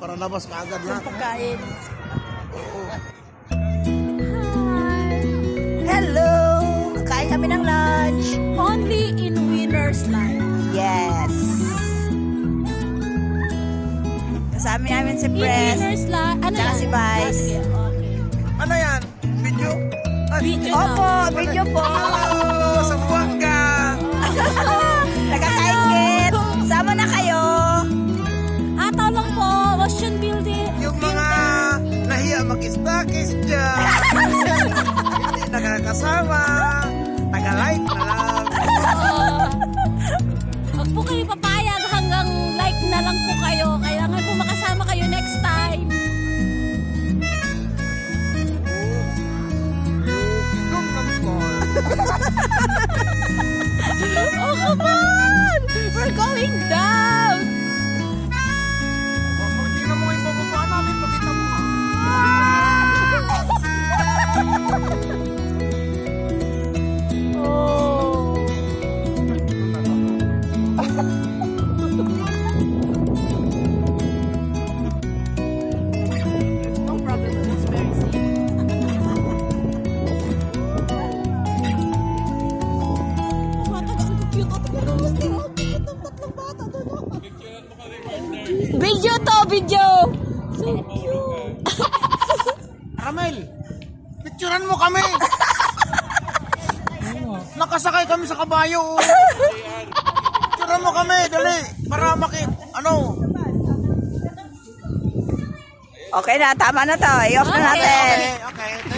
para labas ka agad lahat. Pagkain. Oo. Hello! Kain kami ng lunch. Only in winner's life. Yes. Kasama namin si In Pres. winner's life. Ano Tsaka yan? si Vice. Okay, okay. Ano yan? Video? Video Opo, video po. Oh, sa Buanga! Nagkakaingit. Sama na kayo. Ataw lang po. Ocean building. Yung mga nahiya mag-stakis dyan. Hindi nakakasama. Taga-like na lang. Huwag po kayo papayag hanggang like na lang po kayo. Kailangan po makasama kayo next time. Tigong naman ko. Oh, come on! We're going down! Tingnan mo yung bababa namin. Pakita mo. Oh. No problem. It's very safe. Video to, video! So cute! Ramel, picturean mo kami. Nakasakay kami sa kabayo. Oh. Picturean mo kami, dali. Para ano. Okay na, tama na to. I-off na natin. Okay.